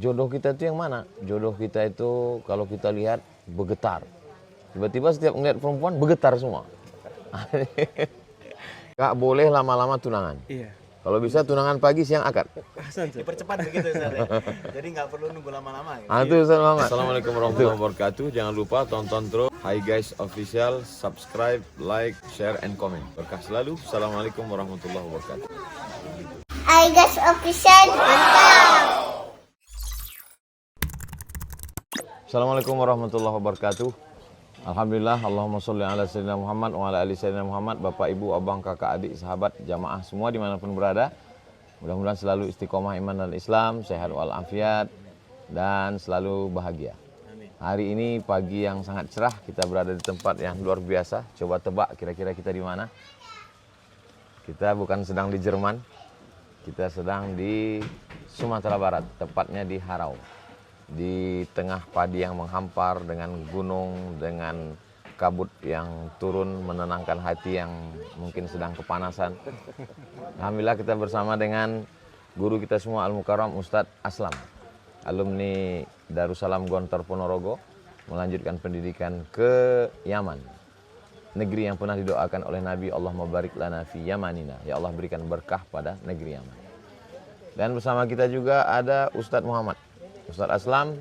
Jodoh kita itu yang mana? Jodoh kita itu kalau kita lihat bergetar. Tiba-tiba setiap ngeliat perempuan bergetar semua. Gak boleh lama-lama tunangan. Iya. Kalau bisa tunangan pagi, siang, akad. Hasan, Dipercepat begitu Ustaz ya. Jadi nggak perlu nunggu lama-lama gitu. Itu Ustaz Muhammad. Assalamualaikum warahmatullahi wabarakatuh. Jangan lupa tonton terus Hi Guys Official, subscribe, like, share, and comment. Berkah selalu. Assalamualaikum warahmatullahi wabarakatuh. Hi guys official, mantap. Assalamualaikum warahmatullahi wabarakatuh. Alhamdulillah, Allahumma sholli ala sayyidina Muhammad wa ala ali sayyidina Muhammad. Bapak, ibu, abang, kakak, adik, sahabat, jamaah semua dimanapun berada. Mudah-mudahan selalu istiqomah iman dan Islam, sehat walafiat, dan selalu bahagia. Hari ini pagi yang sangat cerah, kita berada di tempat yang luar biasa. Coba tebak kira-kira kita di mana? Kita bukan sedang di Jerman, kita sedang di Sumatera Barat, tepatnya di Harau. Di tengah padi yang menghampar dengan gunung, dengan kabut yang turun menenangkan hati yang mungkin sedang kepanasan. Alhamdulillah kita bersama dengan guru kita semua Al-Mukarram Ustadz Aslam, alumni Darussalam Gontor Ponorogo, melanjutkan pendidikan ke Yaman, negeri yang pernah didoakan oleh Nabi, Allahumma barik lana fi yamanina, ya Allah berikan berkah pada negeri Yaman. Dan bersama kita juga ada Ustadz Muhammad Ustadz Aslam.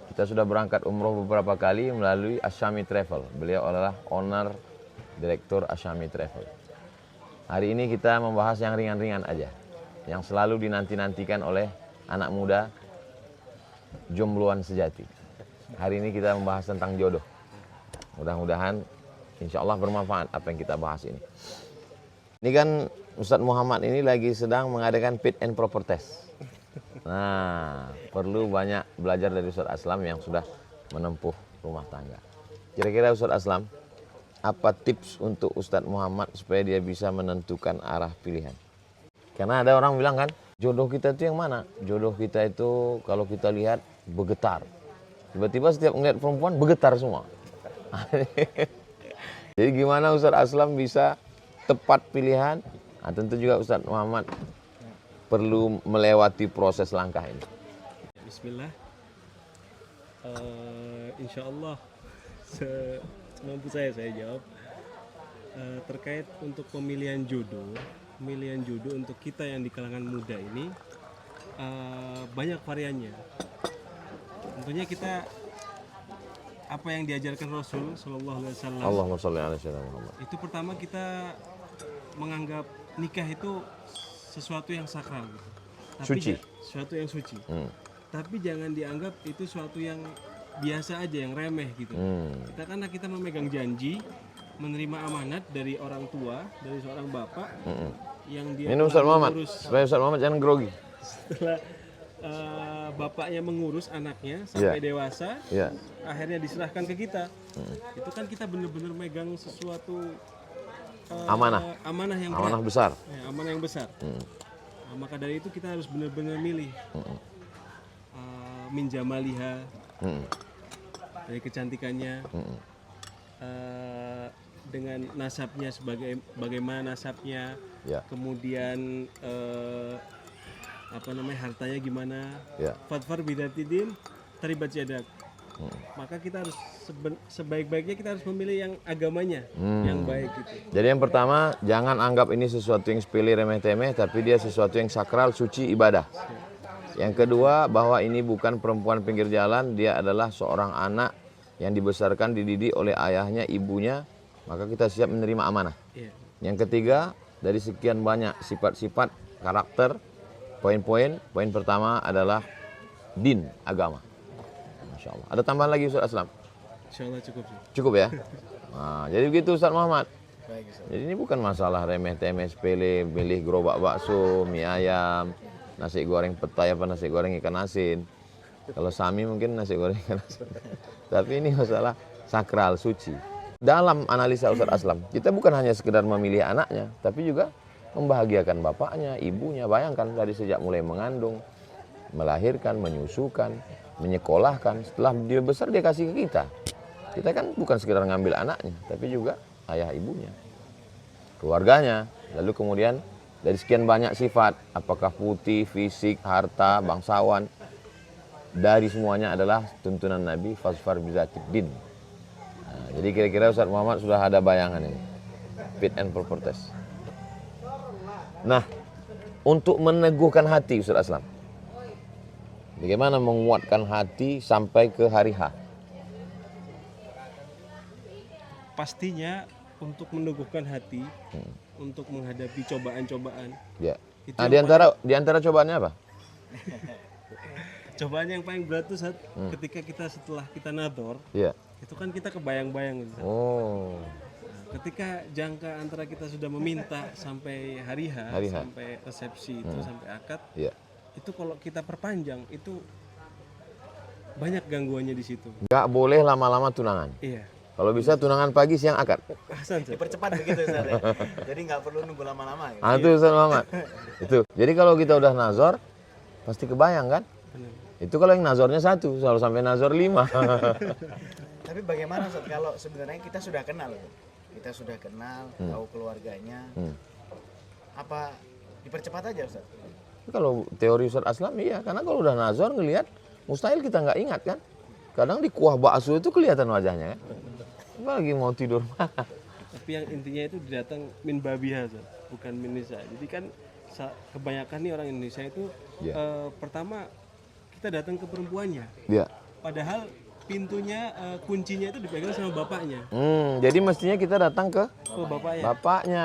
Kita sudah berangkat umroh beberapa kali melalui Asyami Travel. Beliau adalah owner, direktur Asyami Travel. Hari ini kita membahas yang ringan-ringan aja, yang selalu dinanti-nantikan oleh anak muda jombloan sejati. Hari ini kita membahas tentang jodoh. Mudah-mudahan insya Allah bermanfaat apa yang kita bahas ini. Ini kan Ustadz Muhammad ini lagi sedang mengadakan fit and proper test. Nah, perlu banyak belajar dari Ustadz Aslam yang sudah menempuh rumah tangga. Kira-kira Ustadz Aslam, apa tips untuk Ustadz Muhammad supaya dia bisa menentukan arah pilihan? Karena ada orang bilang kan, jodoh kita itu yang mana? Jodoh kita itu kalau kita lihat bergetar. Tiba-tiba setiap ngeliat perempuan bergetar semua. Jadi gimana Ustadz Aslam bisa tepat pilihan? Nah, tentu juga Ustadz Muhammad perlu melewati proses langkah ini. Bismillah. Insya Allah semampu saya jawab. Terkait untuk pemilihan jodoh untuk kita yang di kalangan muda ini banyak variannya. Tentunya kita apa yang diajarkan Rasul Sallallahu Alaihi Wasallam. Allahumma sholli ala sayyidina Muhammad. Itu pertama kita menganggap nikah itu sesuatu yang sakral, Suci. sesuatu yang suci. Tapi jangan dianggap itu sesuatu yang biasa aja, yang remeh gitu. Karena kita memegang janji, menerima amanat dari orang tua, dari seorang bapak yang dia Minum Ustadz Muhammad, mengurus, supaya Ustadz Muhammad jangan grogi. setelah bapaknya mengurus anaknya sampai dewasa, akhirnya diserahkan ke kita. Itu kan kita benar-benar megang sesuatu amanah yang berat. Amanah besar. Ya, amanah yang besar. Nah, maka dari itu kita harus benar-benar milih min jamaliha, dari kecantikannya, dengan nasabnya bagaimana nasabnya, kemudian hartanya gimana, fadfar bidatidin taribat yadak. Maka kita harus sebaik-baiknya kita harus memilih yang agamanya yang baik gitu. Jadi yang pertama, jangan anggap ini sesuatu yang sepele remeh-temeh, tapi dia sesuatu yang sakral, suci, ibadah. Yang kedua, bahwa ini bukan perempuan pinggir jalan, dia adalah seorang anak yang dibesarkan, dididik oleh ayahnya, ibunya, maka kita siap menerima amanah. Yang ketiga, dari sekian banyak sifat-sifat karakter, poin pertama adalah din, agama. Masya Allah. Ada tambahan lagi Ustadz Aslam? Insya Allah cukup sih. Cukup ya? Nah, jadi begitu Ustadz Muhammad. Baik, Ustaz. Jadi ini bukan masalah remeh-temeh sepele, milih gerobak bakso, mie ayam, nasi goreng petai apa nasi goreng ikan asin. Kalau Sami mungkin nasi goreng ikan asin. Tapi ini masalah sakral, suci. Dalam analisa Ustadz Aslam, kita bukan hanya sekedar memilih anaknya, tapi juga membahagiakan bapaknya, ibunya. Bayangkan dari sejak mulai mengandung, melahirkan, menyusukan, menyekolahkan, setelah dia besar dia kasih ke kita. Kita kan bukan sekedar ngambil anaknya, tapi juga ayah ibunya, keluarganya. Lalu kemudian dari sekian banyak sifat, apakah putih, fisik, harta, bangsawan, dari semuanya adalah tuntunan Nabi fasfar bizatid din. Nah, jadi kira-kira Ustaz Muhammad sudah ada bayangan ini, fit and proper test. Nah, untuk meneguhkan hati Ustaz Aslam, bagaimana menguatkan hati sampai ke hari H? Pastinya untuk meneguhkan hati, untuk menghadapi cobaan-cobaan. Ya. Itu Nah, yang di antara cobaannya apa? Cobaan yang paling berat tuh saat ketika kita setelah kita nador, Iya. itu kan kita kebayang-bayang gitu. Sat. Oh. Ketika jangka antara kita sudah meminta sampai hari H, Hari H. sampai resepsi itu sampai akad, Iya. itu kalau kita perpanjang itu banyak gangguannya di situ. Nggak boleh lama-lama tunangan. Iya. Kalau bisa tunangan pagi, siang, akad. Hasan, Sat. Dipercepat begitu Ustaz ya. Jadi nggak perlu nunggu lama-lama gitu. Ah, itu Ustaz Muhammad. Itu. Jadi kalau kita udah nazar, pasti kebayang kan? Benar. Itu kalau yang nazarnya satu, selalu sampai nazar 5. Tapi bagaimana Ustaz kalau sebenarnya kita sudah kenal, kita sudah kenal, tahu keluarganya, apa dipercepat aja Ustaz? Kalau teori Ustaz Aslam iya, karena kalau udah nazar ngelihat, mustahil kita nggak ingat kan? Kadang di kuah bakso itu kelihatan wajahnya kan? Lagi mau tidur. Tapi yang intinya itu datang min babiha, Sat. Bukan min nisa. Jadi kan kebanyakan nih orang Indonesia itu Iya. pertama kita datang ke perempuannya. Iya. Padahal pintunya kuncinya itu dipegang sama bapaknya. Jadi mestinya kita datang ke Bapaknya. bapaknya,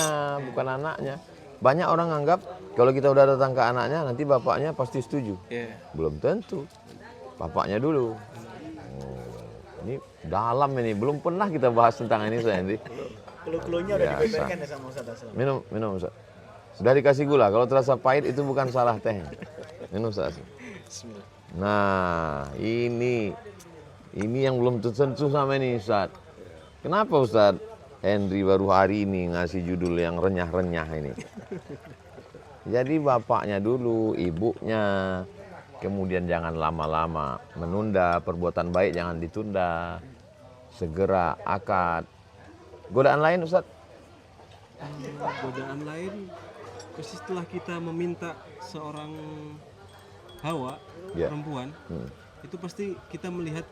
bukan anaknya. Banyak orang anggap kalau kita udah datang ke anaknya, nanti bapaknya pasti setuju. Iya. Belum tentu. Bapaknya dulu. Ini dalam ini, belum pernah kita bahas tentang ini saya nanti. Clue-cluenya udah Biasa. dibeberkan ya sama Ustaz Aslam. Minum Ustaz. Sudah dikasih gula, kalau terasa pahit itu bukan salah teh. Minum Ustaz. Bismillah. Nah, ini yang belum tersentuh sama ini Ustaz. Kenapa Ustaz Henry baru hari ini ngasih judul yang renyah-renyah ini? Jadi bapaknya dulu, ibunya, kemudian jangan lama-lama menunda, perbuatan baik jangan ditunda, segera akad. Godaan lain Ustaz? Godaan lain pasti setelah kita meminta seorang Hawa, Ya. perempuan, itu pasti kita melihat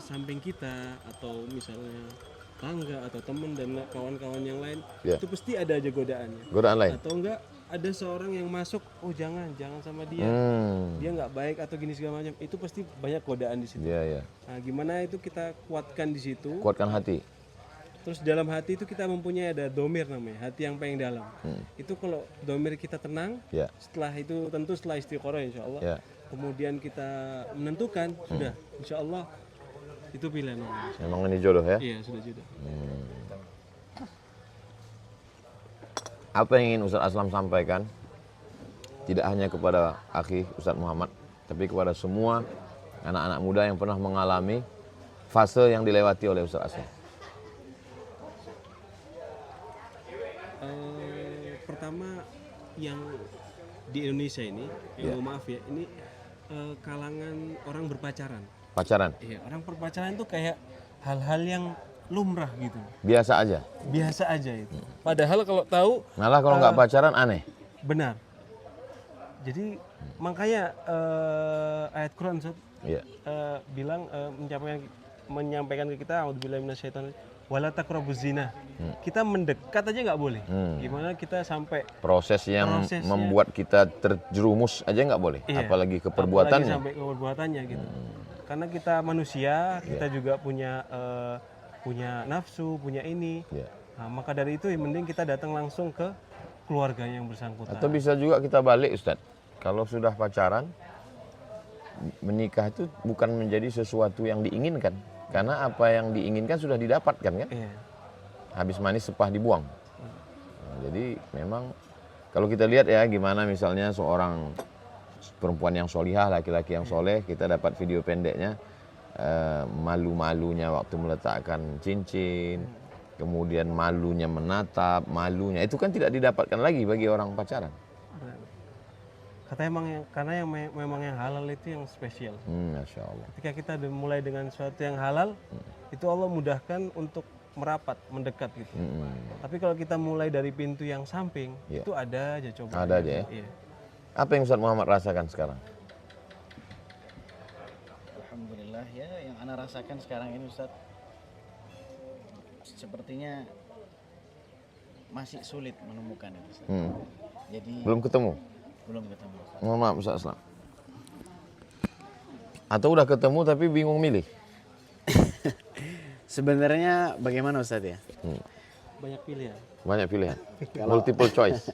samping kita atau misalnya tangga atau teman dan kawan-kawan yang lain, Ya. itu pasti ada aja godaannya. Godaan lain? Atau enggak ada seorang yang masuk, oh jangan sama dia, dia nggak baik atau gini segala macam, itu pasti banyak godaan di situ. Iya, iya. Nah, gimana itu kita kuatkan di situ? Kuatkan hati. Terus dalam hati itu kita mempunyai ada domir namanya, hati yang paling dalam. Itu kalau domir kita tenang, Ya. setelah itu tentu setelah istiqoroh insya Allah. Ya. Kemudian kita menentukan, sudah insya Allah itu pilihan Allah. Memang ini jodoh ya. Iya sudah sudah. Apa yang ingin Ustaz Aslam sampaikan? Tidak hanya kepada akhi Ustaz Muhammad, tapi kepada semua anak-anak muda yang pernah mengalami fase yang dilewati oleh Ustaz Aslam. Pertama yang di Indonesia ini, yang mohon maaf ya, ini kalangan orang berpacaran. Pacaran, Iya, orang berpacaran itu kayak hal-hal yang lumrah gitu, biasa aja. biasa aja itu. Padahal kalau tahu Malah kalau nggak pacaran aneh. benar. Jadi makanya ayat Quran Ustaz, Iya. bilang menyampaikan ke kita a'udzubillahi minasyaitonir wala taqrabuz zina. Kita mendekat aja nggak boleh. Gimana kita sampai Proses yang Prosesnya. membuat kita terjerumus aja nggak boleh. Iya. Apalagi ke apalagi perbuatannya. sampai ke perbuatannya gitu. Karena kita manusia, kita juga punya nafsu, punya ini. Iya. Nah, maka dari itu yang penting kita datang langsung ke keluarga yang bersangkutan. Atau bisa juga kita balik Ustadz. Kalau sudah pacaran, menikah itu bukan menjadi sesuatu yang diinginkan. Karena apa yang diinginkan sudah didapatkan kan. Iya. Habis manis sepah dibuang. Nah, jadi memang kalau kita lihat ya gimana misalnya seorang perempuan yang solihah, laki-laki yang soleh, kita dapat video pendeknya malu-malunya waktu meletakkan cincin, kemudian malunya menatap, malunya itu kan tidak didapatkan lagi bagi orang pacaran. Kata karena memang yang halal itu yang spesial. Masya Allah. Ketika kita mulai dengan sesuatu yang halal, itu Allah mudahkan untuk merapat, mendekat gitu. Tapi kalau kita mulai dari pintu yang samping, Iya. itu ada aja coba. Ada aja ya. Iya. Apa yang Ustaz Muhammad rasakan sekarang? ya yang ana rasakan sekarang ini Ustadz, sepertinya masih sulit menemukan itu Ustadz. Jadi Belum ketemu? belum ketemu Ustadz. Mohon maaf Ustaz Aslam. Atau udah ketemu tapi bingung milih? Sebenarnya bagaimana Ustadz ya? Banyak pilihan. Banyak pilihan. Multiple choice.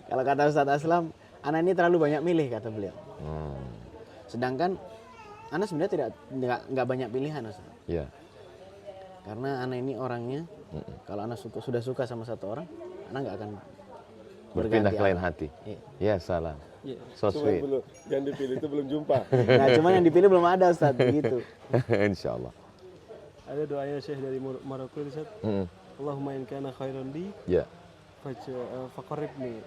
Kalau kata Ustadz Aslam, ana ini terlalu banyak milih kata beliau. Sedangkan ana sebenarnya nggak banyak pilihan Ustadz. Iya. Karena ana ini orangnya, kalau ana sudah suka sama satu orang, ana nggak akan Berpindah berganti ke lain arah. hati. Iya. Ya salah. Iya. So sweet. Yang dipilih itu belum jumpa. Nah, cuman yang dipilih belum ada Ustadz, begitu. Insya Allah. Ada doanya Syekh dari Maroko Ustaz. Allahumma in kana khairan li Ya. faqarribni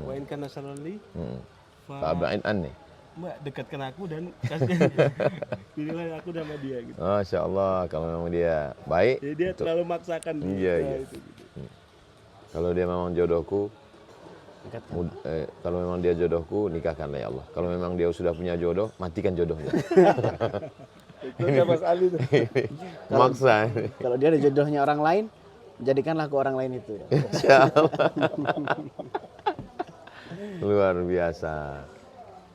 wa in kana syarran li Fa'aba'in anni. Mbak dekatkan aku dan kasih pilihlah aku sama dia gitu. Masya Allah, kalau memang dia baik. Jadi dia terlalu maksakan Iya, iya. itu gitu. Kalau dia memang jodohku, kalau memang dia jodohku, nikahkanlah ya Allah. Kalau memang dia sudah punya jodoh, matikan jodohnya. Itu kayak Mas Ali tuh. Maksa. Kalau dia ada jodohnya orang lain, jadikanlah ke orang lain itu. Insya Allah. Luar biasa.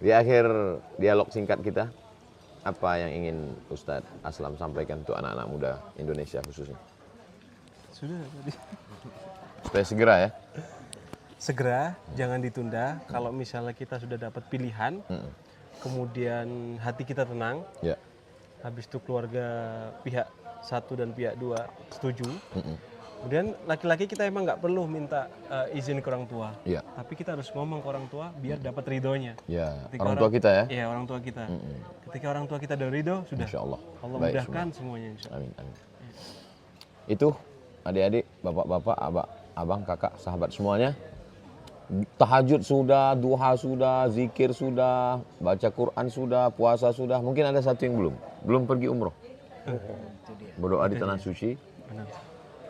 Di akhir dialog singkat kita, apa yang ingin Ustadz Aslam sampaikan untuk anak-anak muda Indonesia khususnya? Sudah tadi. Supaya segera ya. Segera, jangan ditunda. Kalau misalnya kita sudah dapat pilihan, kemudian hati kita tenang, Ya. habis itu keluarga pihak 1 dan pihak 2 setuju. Kemudian laki-laki kita emang nggak perlu minta izin ke orang tua, Ya. tapi kita harus ngomong ke orang tua biar dapat ridhonya. Ya. Ketika Orang tua kita ya. Iya, orang tua kita. Ketika orang tua kita ada ridho, sudah. Insya Allah. Allah Baik mudahkan semuanya insya Allah. Amin, amin. Itu adik-adik, bapak-bapak, abang, kakak, sahabat semuanya. Tahajud sudah, duha sudah, zikir sudah, baca Quran sudah, puasa sudah. Mungkin ada satu yang belum pergi umroh. Berdoa di tanah suci. Benar.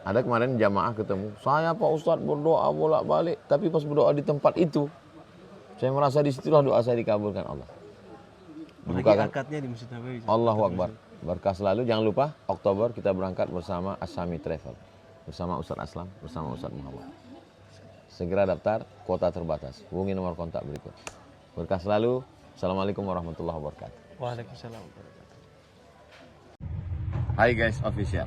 Ada kemarin jamaah ketemu, saya Pak Ustadz berdoa bolak-balik, tapi pas berdoa di tempat itu, saya merasa disitulah doa saya dikabulkan Allah. Apalagi Dibukakan. akadnya di Masjid Nabawi. Allahu Akbar. Berkah selalu. Jangan lupa Oktober kita berangkat bersama Asami Travel. Bersama Ustadz Aslam, bersama Ustadz Muhammad. Segera daftar, kuota terbatas. Hubungi nomor kontak berikut. Berkah selalu. Assalamualaikum warahmatullahi wabarakatuh. Waalaikumsalam. Hai guys, official.